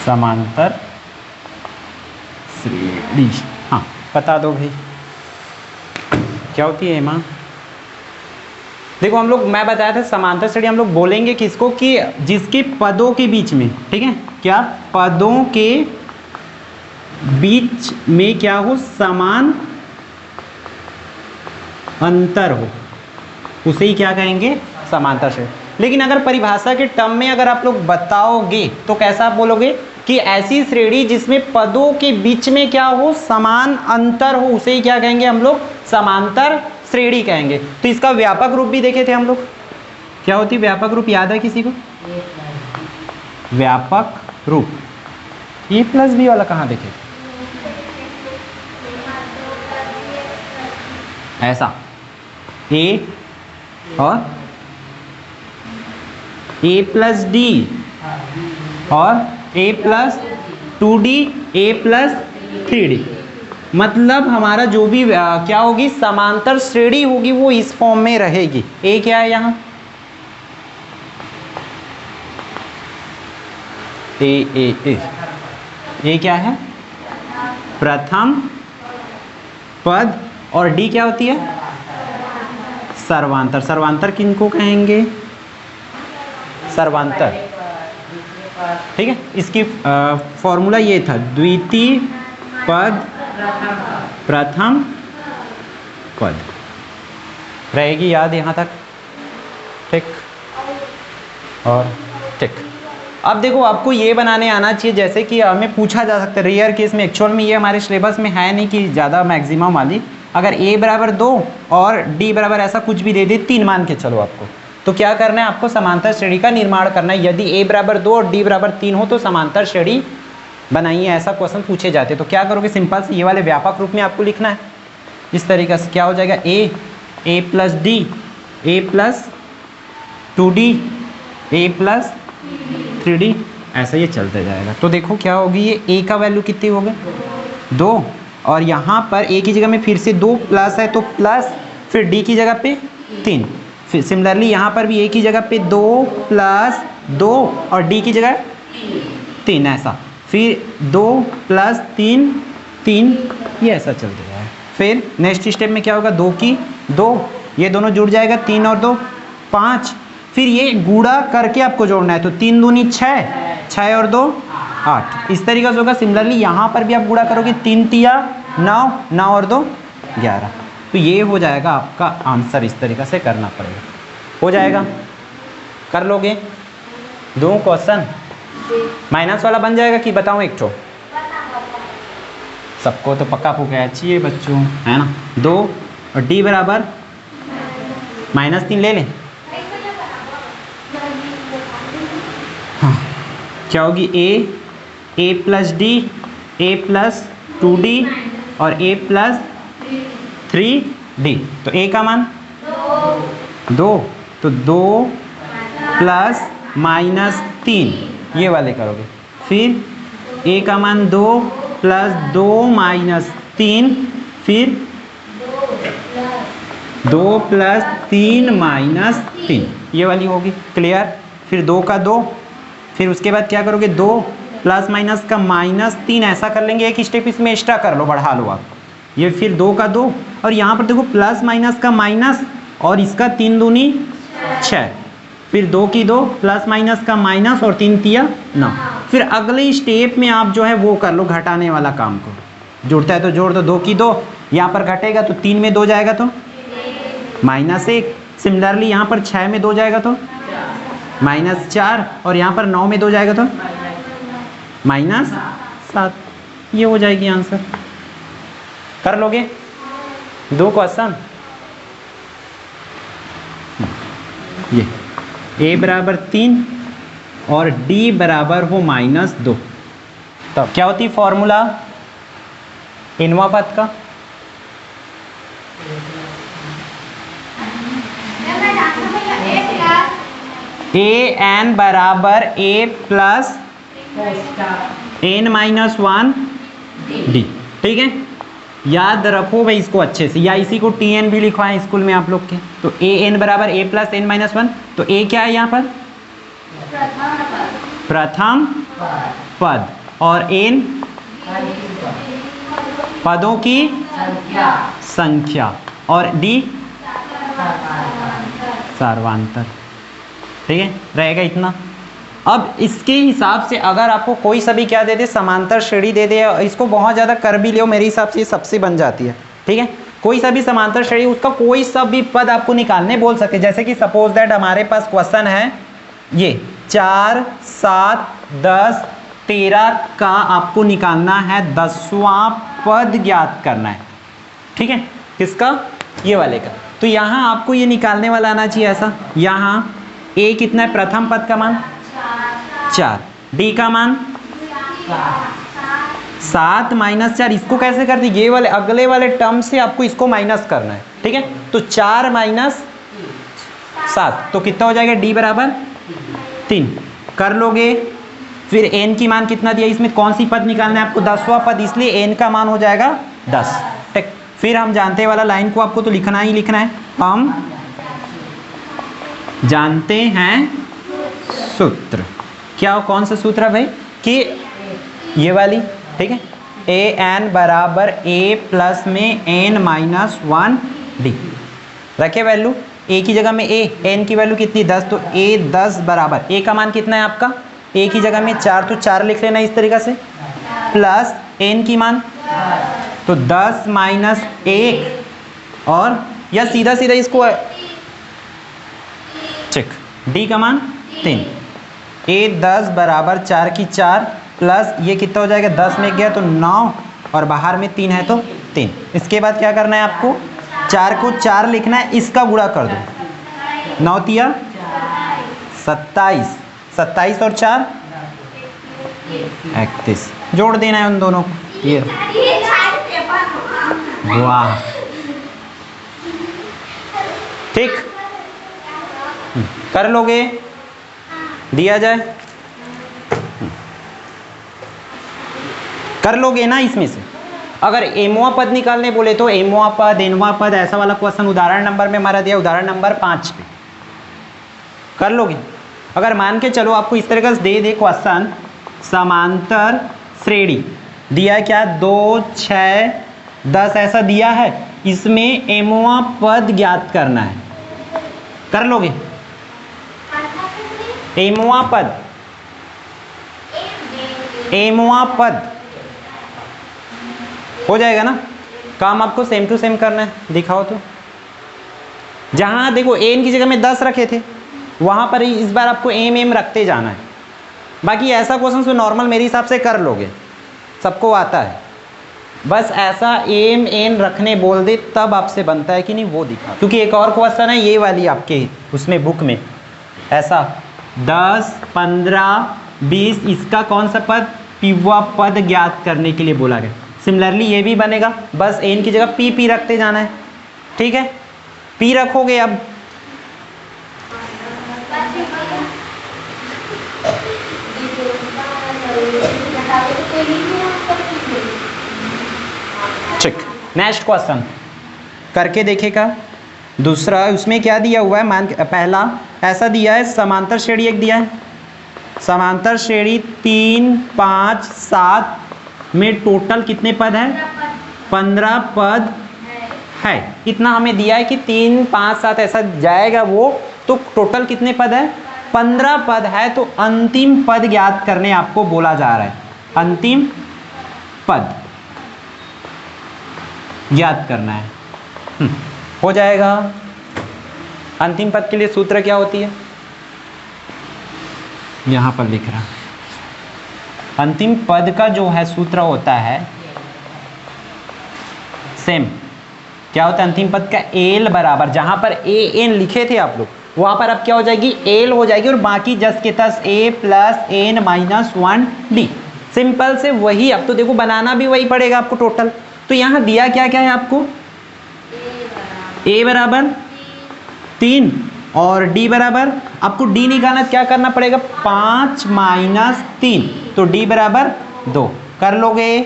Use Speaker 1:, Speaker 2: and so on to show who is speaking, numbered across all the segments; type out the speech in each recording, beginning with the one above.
Speaker 1: समांतर श्रेणी। हाँ बता दो भाई क्या होती है माँ। देखो हम लोग, मैं बताया था समांतर श्रेणी हम लोग बोलेंगे किसको, कि जिसके पदों के बीच में, ठीक है, क्या पदों के बीच में क्या हो, समान अंतर हो, उसे ही क्या कहेंगे, समांतर श्रेणी। लेकिन अगर परिभाषा के टर्म में अगर आप लोग बताओगे तो कैसा आप बोलोगे कि ऐसी श्रेणी जिसमें पदों के बीच में क्या हो, समान अंतर हो, उसे ही क्या कहेंगे हम लोग, समांतर श्रेणी कहेंगे। तो इसका व्यापक रूप भी देखे थे हम लोग, क्या होती व्यापक रूप, याद है किसी को? व्यापक रूप ए प्लस बी वाला कहाँ देखे थे? ऐसा ए और ए प्लस डी और ए प्लस 2d ए प्लस 3d, मतलब हमारा जो भी क्या होगी, समांतर श्रेणी होगी वो इस फॉर्म में रहेगी। ए क्या है यहाँ, ए क्या है, प्रथम पद, और डी क्या होती है, सर्वांतर। सर्वांतर किनको कहेंगे, सर्वांतर, ठीक है। इसकी फॉर्मूला ये था, द्वितीय पद प्रथम पद, रहेगी याद यहाँ तक, ठीक और ठीक। अब देखो आपको ये बनाने आना चाहिए, जैसे कि हमें पूछा जा सकता है रेयर केस में, एक्चुअल में ये हमारे सिलेबस में है नहीं कि ज़्यादा मैक्सिमम वाली, अगर a बराबर 2 और d बराबर ऐसा कुछ भी दे दे 3 मान के चलो आपको, तो क्या करना है आपको, समांतर श्रेणी का निर्माण करना है। यदि a बराबर 2 और d बराबर 3 हो तो समांतर श्रेणी बनाइए, ऐसा क्वेश्चन पूछे जाते। तो क्या करोगे, सिंपल से ये वाले व्यापक रूप में आपको लिखना है इस तरीके से, क्या हो जाएगा, a plus D A plus 2d A plus 3d, ऐसा ये चलते जाएगा। तो देखो क्या होगी, ये a का वैल्यू कितनी होगी, 2, और यहाँ पर a की जगह में फिर से 2 प्लस है तो प्लस, फिर d की जगह पे 3, फिर सिमिलरली यहाँ पर भी a की जगह पे 2 प्लस 2 और d की जगह 3, ऐसा, फिर 2 प्लस 3 3, ये ऐसा चलते जाएगा। फिर नेक्स्ट स्टेप में क्या होगा, 2 की 2, ये दोनों जुड़ जाएगा, 3 और 2 5, फिर ये गुणा करके आपको जोड़ना है, तो 3 दूनी 6, 6 और 2 8, इस तरीके से होगा। सिमिलरली यहाँ पर भी आप गुणा करोगे, 3 तिया 9, 9 और 2 11, तो ये हो जाएगा आपका आंसर। इस तरीके से करना पड़ेगा, हो जाएगा, कर लोगे। 2 क्वेश्चन माइनस वाला बन जाएगा कि बताऊँ एक ठो, सबको तो पक्का पुका चाहिए बच्चों, है ना। 2 और डी बराबर -3 ले लें, हाँ क्या होगी, A plus D A plus 2d और a प्लस 3d, तो a का मान 2, तो 2 प्लस -3 ये वाले करोगे, फिर a का मान 2 प्लस 2 -3, फिर 2 प्लस 3 -3, ये वाली होगी, क्लियर। फिर 2 का 2, फिर उसके बाद क्या करोगे, 2 प्लस माइनस का -3, ऐसा कर लेंगे, एक स्टेप इसमें एक्स्ट्रा कर लो, बढ़ा लो आप, ये फिर 2 का 2, और यहाँ पर देखो प्लस माइनस का माइनस, और इसका 3 दूनी 6, फिर 2 की 2 प्लस माइनस का माइनस, और 3 तिया 9। फिर अगले स्टेप में आप जो है वो कर लो, घटाने वाला काम को, जुड़ता है तो जोड़ दो, 2 की 2 यहाँ पर घटेगा तो 3 में 2 जाएगा तो -1, सिमिलरली यहाँ पर 6 में 2 जाएगा तो -4, और यहाँ पर 9 में 2 जाएगा तो -7, ये हो जाएगी आंसर। कर लोगे 2 क्वेश्चन, ये a बराबर 3 और d बराबर हो -2, तब क्या होती फॉर्मूला इनवा पद का, an बराबर a प्लस n-1 d, ठीक है। याद रखो भाई इसको अच्छे से, या इसी को tn भी लिखवाएं स्कूल में आप लोग के, तो an बराबर a प्लस n-1, तो a क्या है यहाँ पर, प्रथम पद, और एन पदों की संख्या, और डी सर्वांतर। ठीक है, रहेगा इतना। अब इसके हिसाब से अगर आपको कोई सा भी क्या दे दे, समांतर श्रेणी दे दे, इसको बहुत ज़्यादा कर भी लियो, मेरे हिसाब से ये सबसे बन जाती है। ठीक है, कोई सा भी समांतर श्रेणी, उसका कोई सा भी पद आपको निकालने बोल सकते। जैसे कि सपोज दैट हमारे पास क्वेश्चन है ये 4, 7, 10, 13 का आपको निकालना है 10वां पद ज्ञात करना है। ठीक है, किसका, ये वाले का। तो यहाँ आपको ये निकालने वाला आना चाहिए ऐसा। यहाँ ए कितना है, प्रथम पद का मान 4, डी का मान 7 - 4। इसको कैसे करते, ये वाले अगले वाले टर्म से आपको इसको माइनस करना है। ठीक है, तो 4 - 7 तो कितना हो जाएगा, डी बराबर 3 कर लोगे। फिर एन की मान कितना दिया, इसमें कौन सी पद निकालना है आपको, 10वां पद, इसलिए एन का मान हो जाएगा 10। ठीक, फिर हम जानते वाला लाइन को आपको तो लिखना ही लिखना है। हम जानते हैं सूत्र, क्या, कौन सा सूत्र है भाई, कि ये वाली। ठीक है, ए एन बराबर ए प्लस में एन माइनस 1 डी। रखे वैल्यू, ए की जगह में ए, एन की वैल्यू कितनी 10, तो ए 10 बराबर, ए का मान कितना है आपका, ए की जगह में 4, तो 4 लिख लेना इस तरीक़ा से, प्लस एन की मान तो 10 माइनस 1, और या सीधा सीधा इसको चेक, डी का मान 3, ए 10 बराबर 4 की 4 प्लस ये कितना हो जाएगा, 10 में गया तो 9, और बाहर में 3 है तो 3। इसके बाद क्या करना है आपको, 4 को 4 लिखना है, इसका गुणा कर दो, 9 तिया 27, 27 और 4 31, जोड़ देना है उन दोनों को। ये वाह, ठीक, कर लोगे, दिया जाए, कर लोगे ना इसमें से। अगर एमवा पद निकालने बोले तो एमवा पद, एनवा पद, ऐसा वाला क्वेश्चन उदाहरण नंबर में हमारा दिया, उदाहरण नंबर 5 पे कर लोगे। अगर मान के चलो आपको इस तरीके से दे क्वेश्चन, समांतर श्रेणी दिया क्या, 2, 6, 10 ऐसा दिया है, इसमें एमवा पद ज्ञात करना है, कर लोगे। एमवा पद, एमवा पद हो जाएगा ना, काम आपको सेम टू सेम करना है, दिखाओ तो। जहां देखो एन की जगह में 10 रखे थे, वहां पर इस बार आपको एम रखते जाना है। बाकी ऐसा क्वेश्चन तो नॉर्मल मेरे हिसाब से कर लोगे, सबको आता है, बस ऐसा एम एन रखने बोल दे तब आपसे बनता है कि नहीं वो दिखा। क्योंकि एक और क्वेश्चन है ये वाली आपके उसमें बुक में, ऐसा 10, 15, 20, इसका कौन सा पद, पीवा पद ज्ञात करने के लिए बोला गया। सिमिलरली ये भी बनेगा, बस एन की जगह पी रखते जाना है। ठीक है, पी रखोगे, अब चेक, नेक्स्ट क्वेश्चन करके देखेगा। दूसरा उसमें क्या दिया हुआ है, मान पहला ऐसा दिया है, समांतर श्रेणी एक दिया है, समांतर श्रेणी 3, 5, 7 में टोटल कितने पद है, 15 पद है। इतना हमें दिया है कि 3, 5, 7 ऐसा जाएगा वो, तो टोटल कितने पद है, 15 पद है। तो अंतिम पद ज्ञात करने आपको बोला जा रहा है, अंतिम पद ज्ञात करना है। हो जाएगा। अंतिम पद के लिए सूत्र क्या होती है, यहां पर लिख रहा, अंतिम पद का जो है सूत्र होता है सेम, क्या होता है अंतिम पद का, एल बराबर, जहां पर ए एन लिखे थे आप लोग, वहां पर अब क्या हो जाएगी, एल हो जाएगी, और बाकी जस के तस A plus N minus 1 D. Simple से वही, अब तो देखो बनाना भी वही पड़ेगा आपको टोटल। तो यहां दिया क्या क्या है आपको, ए बराबर 3 और डी बराबर, आपको डी निकालना, क्या करना पड़ेगा, 5 माइनस 3, तो डी बराबर 2 कर लोगे।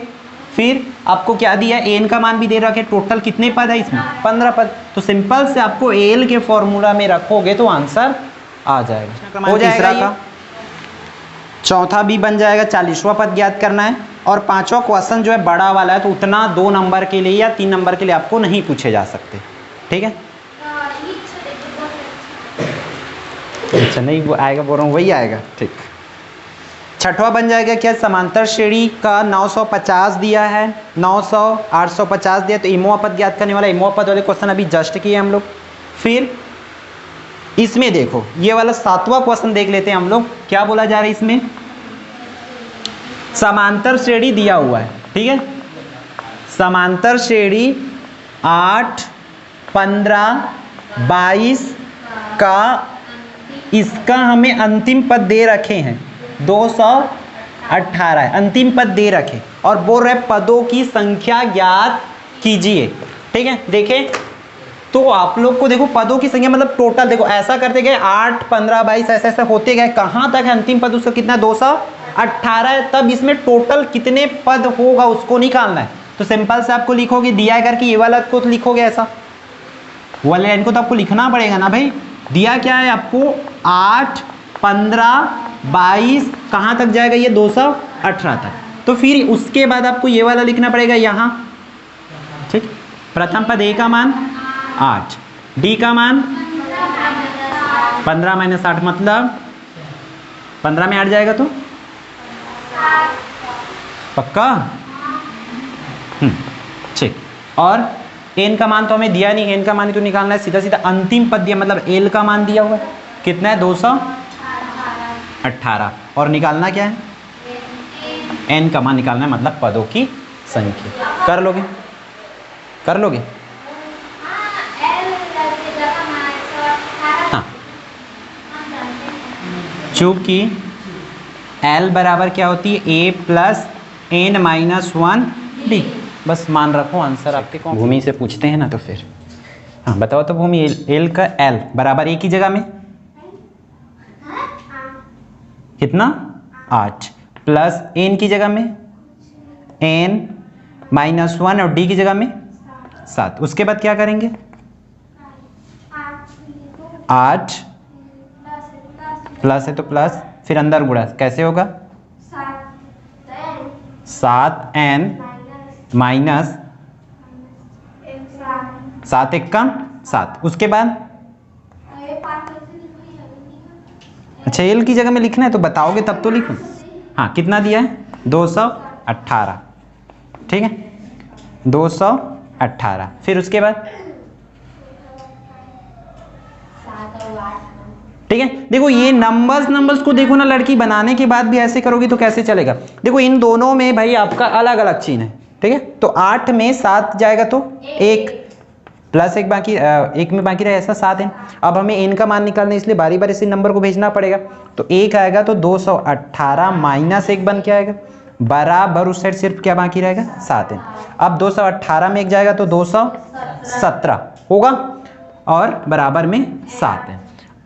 Speaker 1: फिर आपको क्या दिया, एन का मान भी दे रखा है, टोटल कितने पद है इसमें, 15 पद। तो सिंपल से आपको एल के फॉर्मूला में रखोगे तो आंसर आ जाएगा, हो जाएगा का। चौथा भी बन जाएगा, 40वां पद ज्ञात करना है। और पांचवा क्वेश्चन जो है बड़ा वाला है, तो उतना 2 नंबर के लिए या 3 नंबर के लिए आपको नहीं पूछे जा सकते, ठीक है। अच्छा नहीं वो आएगा, बोल रहा हूँ वही आएगा, ठीक। छठवां बन जाएगा क्या, समांतर श्रेणी का 950 दिया है, 900 850 दिया, तो इमोआ पद ज्ञात करने वाला, इमोआ पद वाले क्वेश्चन अभी जस्ट किए हम लोग। फिर इसमें देखो ये वाला 7वां क्वेश्चन देख लेते हैं हम लोग, क्या बोला जा रहा है इसमें, समांतर श्रेणी दिया हुआ है, ठीक है। समांतर श्रेणी 8, 15, 22 का इसका हमें अंतिम पद दे रखे हैं 218 है, अंतिम पद दे रखे, और बोल रहे पदों की संख्या ज्ञात कीजिए, ठीक है। देखें तो आप लोग को देखो पदों की संख्या मतलब टोटल देखो ऐसा करते गए 8, 15, 22 ऐसे ऐसे होते गए, कहां तक है अंतिम पद उसका कितना 218 है, तब इसमें टोटल कितने पद होगा उसको निकालना है। तो सिंपल से आपको लिखोगे दिया है करके ये वाला को तो लिखोगे ऐसा, वाले इनको तो आपको लिखना पड़ेगा ना भाई, दिया क्या है आपको 8, 15, 22 कहां तक जाएगा ये 218 तक, तो फिर उसके बाद आपको ये वाला लिखना पड़ेगा यहां, ठीक। प्रथम पद ए का मान 8, डी का मान 15 - 8 मतलब 15 में 8 जाएगा तो पक्का, ठीक। और एन का मान तो हमें दिया नहीं, एन का मान ही तो निकालना है, सीधा सीधा अंतिम पद दिया मतलब एल का मान दिया हुआ है, कितना है 218, और निकालना क्या है एन का मान निकालना है, मतलब पदों की संख्या। कर लोगे, कर लोगे, हाँ। चूंकि L बराबर क्या होती है A + n - 1 D, बस मान रखो आंसर आपके कौन भूमि से पूछते हैं ना तो फिर, हाँ बताओ तो भूमि L का L बराबर A की जगह में कितना 8 प्लस n की जगह में n - 1 और D की जगह में 7, उसके बाद क्या करेंगे 8 प्लस है तो प्लस, फिर अंदर गुणा कैसे होगा 7n माइनस 7 1 का 7, उसके बाद अच्छा एल की जगह में लिखना है तो बताओगे तब तो लिखो, हाँ कितना दिया है 218, ठीक है 218, फिर उसके बाद ठीक है। देखो ये नंबर्स को देखो ना लड़की, बनाने के बाद भी ऐसे करोगी तो कैसे चलेगा। देखो इन दोनों में भाई आपका अलग अलग चिन्ह है, ठीक है। तो 8 में 7 जाएगा तो 1 प्लस 1 बाकी 1 में बाकी रहे ऐसा 7 है। अब हमें n का मान निकालना है इसलिए बारी बारी से नंबर को भेजना पड़ेगा, तो 1 आएगा तो 218 माइनस 1 बन के आएगा, बराबर उस साइड सिर्फ क्या बाकी रहेगा 7 है। अब 218 में 1 जाएगा तो 217 होगा और बराबर में 7 है।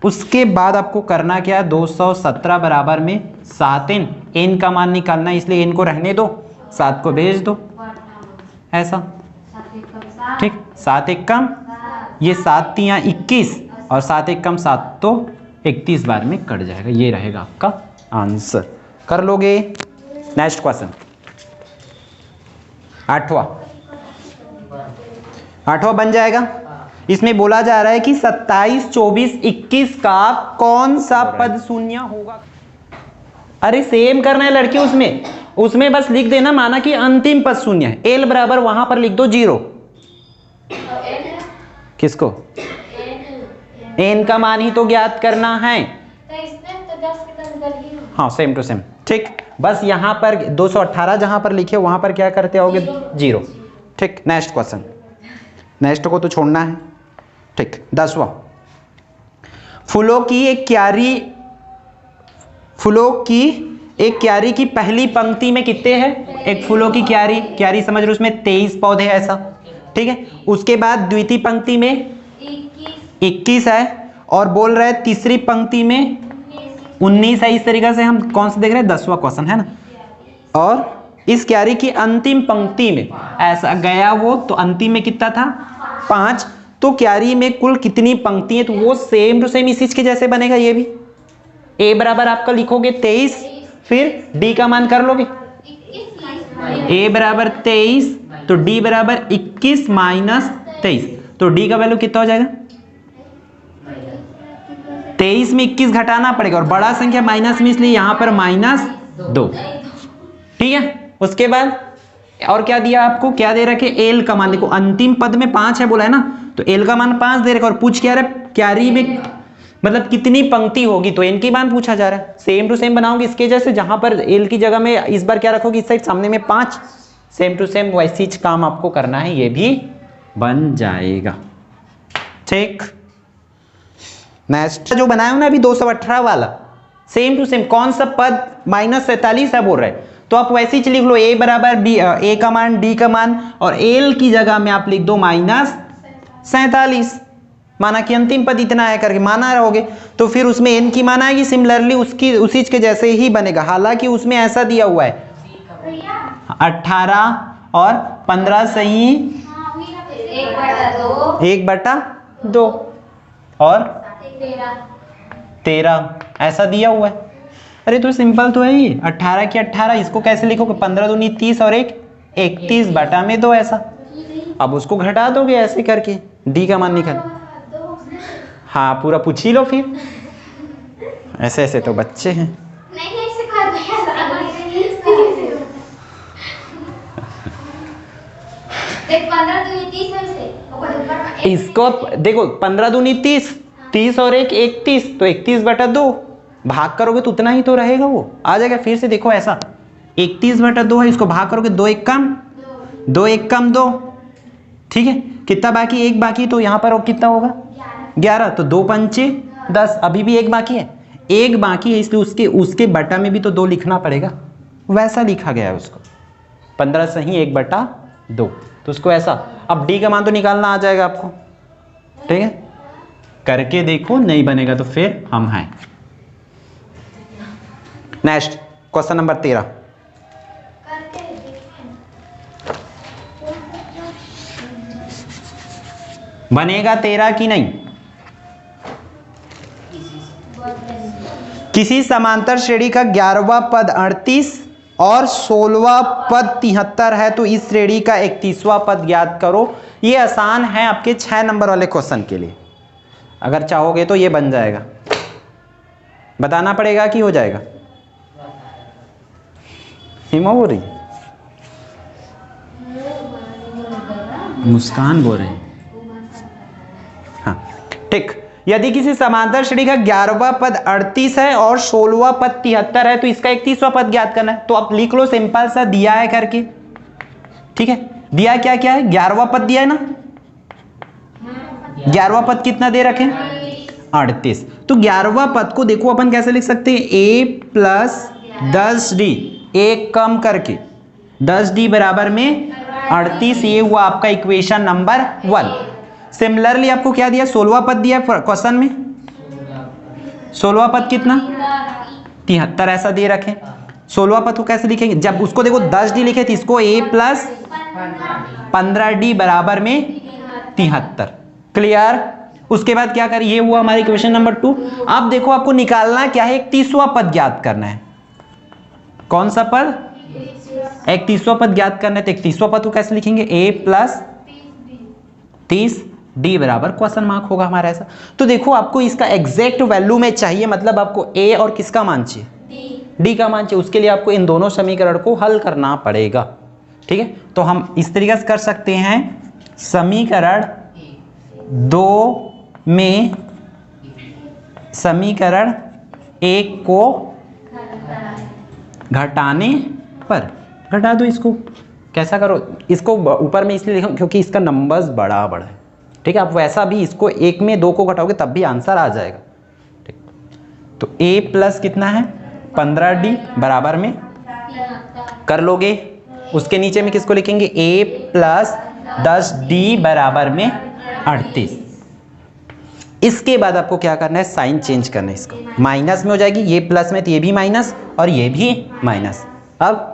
Speaker 1: उसके बाद आपको करना क्या है 217 बराबर में 7 n का मान निकालना है, इसलिए n को रहने दो 7 को भेज दो ऐसा, ठीक 7 1 कम ये 7 3 21 और 7 1 कम 7 तो 31 बार में कट जाएगा, ये रहेगा आपका आंसर। कर लोगे। नेक्स्ट क्वेश्चन 8वां बन जाएगा। इसमें बोला जा रहा है कि 27 24 21 का कौन सा पद शून्य होगा। अरे सेम करना है लड़की, उसमें बस लिख देना माना कि अंतिम पद शून्य है, एल बराबर वहां पर लिख दो 0। किसको एन का मान ही तो ज्ञात करना है, हाँ सेम टू सेम, ठीक। बस यहां पर 218 जहां पर लिखे वहां पर क्या करते होगे 0, ठीक। नेक्स्ट क्वेश्चन, नेक्स्ट को तो छोड़ना है, ठीक। 10वां फूलों की एक क्यारी की पहली पंक्ति में कितने हैं, एक फूलों की क्यारी समझ रहे हो, उसमें 23 पौधे ऐसा, ठीक है। उसके बाद द्वितीय पंक्ति में 21 है और बोल रहे हैं तीसरी पंक्ति में 19 है। इस तरीके से हम कौन सा देख रहे हैं 10वां क्वेश्चन है ना। और इस क्यारी की अंतिम पंक्ति में ऐसा गया वो, तो अंतिम में कितना था 5, तो क्यारी में कुल कितनी पंक्ति है, तो वो सेम टू सेम इस चीज के जैसे बनेगा। ये भी a बराबर आपका लिखोगे 23 फिर डी का मान कर लोगे, ए बराबर 23 तो डी बराबर 21 माइनस 23, तो डी का वैल्यू कितना हो जाएगा 23 में 21 घटाना पड़ेगा और बड़ा संख्या माइनस में, इसलिए यहां पर -2। ठीक है, उसके बाद और क्या दिया आपको, क्या दे रखे, एल का मान। देखो अंतिम पद में 5 है बोला है ना, तो एल का मान 5 दे रखा और पूछ क्या रहा है, क्यारी में मतलब कितनी पंक्ति होगी, तो एन की मान पूछा जा रहा है। सेम टू सेम बनाओगे इसके जैसे, जहां पर एल की जगह में इस बार क्या रखोगे, इस साइड सामने में 5, सेम टू सेम वैसी काम आपको करना है, ये भी बन जाएगा। ठीक, नेक्स्ट जो बनाया हूं ना अभी 218 वाला, सेम टू सेम कौन सा पद -47 है बोल रहे, तो आप वैसे ही लिख लो, ए बराबर बी, ए का मान डी का मान, और एल की जगह में आप लिख दो -47, माना कि अंतिम पद इतना है करके माना रहोगे, तो फिर उसमें एन की मान आएगी, सिमिलरली उसकी उसी के जैसे ही बनेगा। हालांकि उसमें ऐसा दिया हुआ है 18 और 15 सही 1/2 और 13 ऐसा दिया हुआ है। अरे तो सिंपल तो है ही, 18 की 18, इसको कैसे लिखोगे, 15 दूनी 30 और 1 31/2 ऐसा। अब उसको घटा दोगे ऐसे करके, डी का मान निकल, हाँ पूरा पूछ ही लो फिर, ऐसे ऐसे तो बच्चे हैं। इसको देखो 15 दूनी 30, 30 और 1 31, तो 31/2 भाग करोगे तो उतना ही तो रहेगा, वो आ जाएगा। फिर से देखो ऐसा 31/2 है, इसको भाग करोगे 2 1 कम 2 1 कम 2, ठीक है, कितना बाकी, 1 बाकी, तो यहाँ पर वो कितना होगा 11, तो 2 पंचे 10, अभी भी 1 बाकी है, 1 बाकी है, इसलिए उसके बटा में भी तो 2 लिखना पड़ेगा, वैसा लिखा गया है उसको, 15 सही 1/2, तो उसको ऐसा। अब डी का मान तो निकालना आ जाएगा आपको, ठीक है, करके देखो, नहीं बनेगा तो फिर हम हैं। नेक्स्ट क्वेश्चन नंबर 13, बनेगा 13 की नहीं। किसी समांतर श्रेणी का 11वां पद 38 और 16वां पद 73 है, तो इस श्रेणी का 31वां पद ज्ञात करो। ये आसान है आपके 6 नंबर वाले क्वेश्चन के लिए, अगर चाहोगे तो ये बन जाएगा, बताना पड़ेगा कि हो जाएगा। हिमा बोल रही, मुस्कान बोल रहे हैं, हाँ ठीक। यदि किसी समांतर श्रेणी का 11वां पद 38 है और 16वां पद 73 है, तो इसका 31वां पद ज्ञात करना है। तो आप लिख लो सिंपल सा, दिया है करके, ठीक है, दिया क्या क्या है, 11वां पद दिया है ना, 11वां पद कितना दे रखे 38, तो 11वां पद को देखो अपन कैसे लिख सकते हैं, a + 10d, एक कम करके 10d बराबर में 38, ये हुआ आपका इक्वेशन नंबर 1। सिमिलरली आपको क्या दिया, 16वां पद दिया क्वेश्चन में, 16वां पद कितना 73 ऐसा दे रखे। 16वां पद को कैसे लिखेंगे, जब उसको देखो 10d लिखे थे, इसको a + 15d बराबर में 73, क्लियर। उसके बाद क्या करें, ये हुआ हमारी इक्वेशन नंबर 2। अब देखो आपको निकालना क्या है, 31वां पद ज्ञात करना है। कौन सा पद, 31वां पद ज्ञात करना है, तो 31वां पद को कैसे लिखेंगे, a + 30d बराबर क्वेश्चन मार्क होगा हमारा ऐसा। तो देखो आपको इसका एग्जैक्ट वैल्यू में चाहिए, मतलब आपको a और किसका मान चाहिए, d का मान चाहिए। उसके लिए आपको इन दोनों समीकरण को हल करना पड़ेगा, ठीक है। तो हम इस तरीके से कर सकते हैं, समीकरण 2 में समीकरण 1 को घटाने पर, घटा दो इसको, कैसा करो, इसको ऊपर में इसलिए लिखो क्योंकि इसका नंबर्स बड़ा है, ठीक है। आप वैसा भी इसको 1 में 2 को घटाओगे तब भी आंसर आ जाएगा, ठीक। तो a प्लस कितना है 15d बराबर में कर लोगे, उसके नीचे में किसको लिखेंगे, a + 10d बराबर में 38। इसके बाद आपको क्या करना है, साइन चेंज करना है, इसको माइनस में हो जाएगी, ये प्लस में तो ये भी माइनस और ये भी माइनस। अब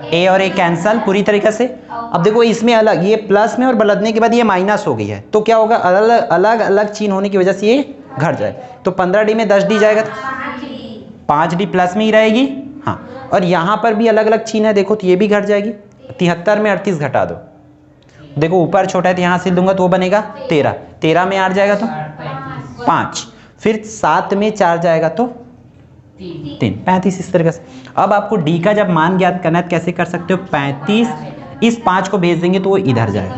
Speaker 1: a और a कैंसल पूरी तरीके से। अब देखो इसमें अलग, ये प्लस में और बदलने के बाद ये माइनस हो गई है, तो क्या होगा, अलग अलग चिन्ह होने की वजह से ये घट जाए। तो 15d में 10d जाएगा, तो 5d प्लस में ही रहेगी, हाँ। और यहाँ पर भी अलग अलग चिन्ह है, देखो तो ये भी घट जाएगी। 73 में 38 घटा दो, देखो ऊपर छोटा है तो यहाँ से दूंगा तो वो बनेगा 13, 13 में 8 जाएगा तो 5, फिर 7 में 4 जाएगा तो 3, 35 इस तरीके से। अब आपको डी का जब मान ज्ञात करना है तो कैसे कर सकते हो, 35 इस 5 को भेज देंगे तो वो इधर जाएगा,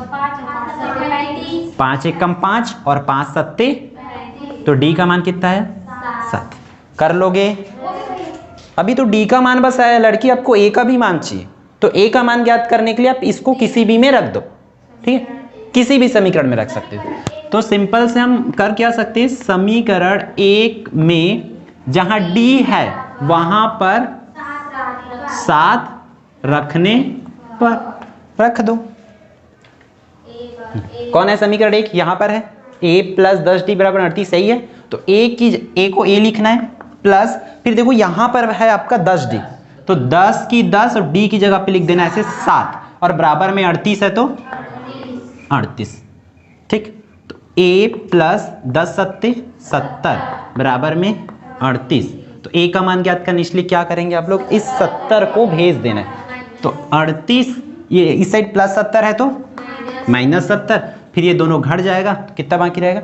Speaker 1: 5 एकम 5 और 5 सत्ते, तो डी का मान कितना है 7। कर लोगे? अभी तो डी का मान बस आया, लड़की आपको ए का भी मान चाहिए, तो ए का मान ज्ञात करने के लिए आप इसको किसी भी में रख दो, ठीक है, किसी भी समीकरण में रख सकते हो। तो सिंपल से हम कर क्या सकते हैं, समीकरण 1 में जहां डी है वहां पर 7 रखने पर रख दो। कौन है समीकरण 1? यहां पर है a प्लस 10d बराबर 38, सही है। तो a को a लिखना है प्लस, फिर देखो यहां पर है आपका 10d, तो 10 की 10 और d की जगह पे लिख देना ऐसे 7, और बराबर में 38 है तो 38, ठीक। तो a प्लस 10 सत्ते 70 बराबर में 38, तो a का मान ज्ञात करने इसलिए क्या करेंगे आप लोग, इस 70 को भेज देना है। तो 38 ये इस साइड प्लस 70 है तो माइनस 70, फिर ये दोनों घट जाएगा तो कितना बाकी रहेगा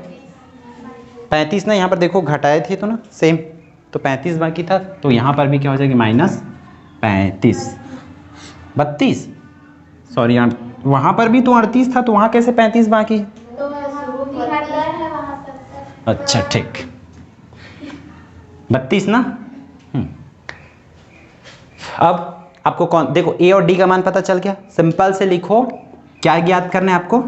Speaker 1: 35 ना, यहाँ पर देखो घटाए थे तो ना सेम, तो 35 बाकी था, तो यहाँ पर भी क्या हो जाएगी माइनस 35, 32, सॉरी वहाँ पर भी तो 38 था, तो वहाँ कैसे 35 बाकी है? अच्छा ठीक, 32 ना। अब आपको कौन, देखो ए और डी का मान पता चल गया, सिंपल से लिखो क्या ज्ञात करना है आपको,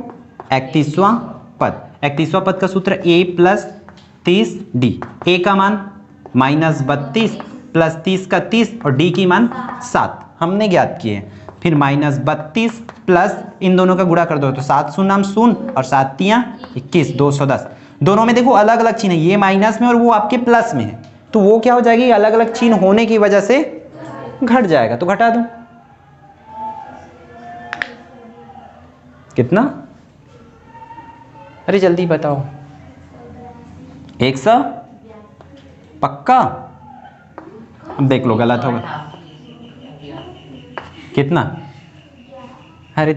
Speaker 1: 31वां पद। 31वां पद का सूत्र a प्लस 30d, a का मान माइनस 32 प्लस 30 का 30 और d की मान 7 हमने ज्ञात किए। फिर माइनस 32 प्लस इन दोनों का गुणा कर दो तो 7 शून्य शून्य और 7 तियां 21, 210। दोनों में देखो अलग अलग चिन्ह है, ये माइनस में और वो आपके प्लस में है, तो वो क्या हो जाएगी, अलग अलग चिन्ह होने की वजह से घट जाएगा, तो घटा दो। कितना, अरे जल्दी बताओ, 100 पक्का? अब देख लो गलत होगा, कितना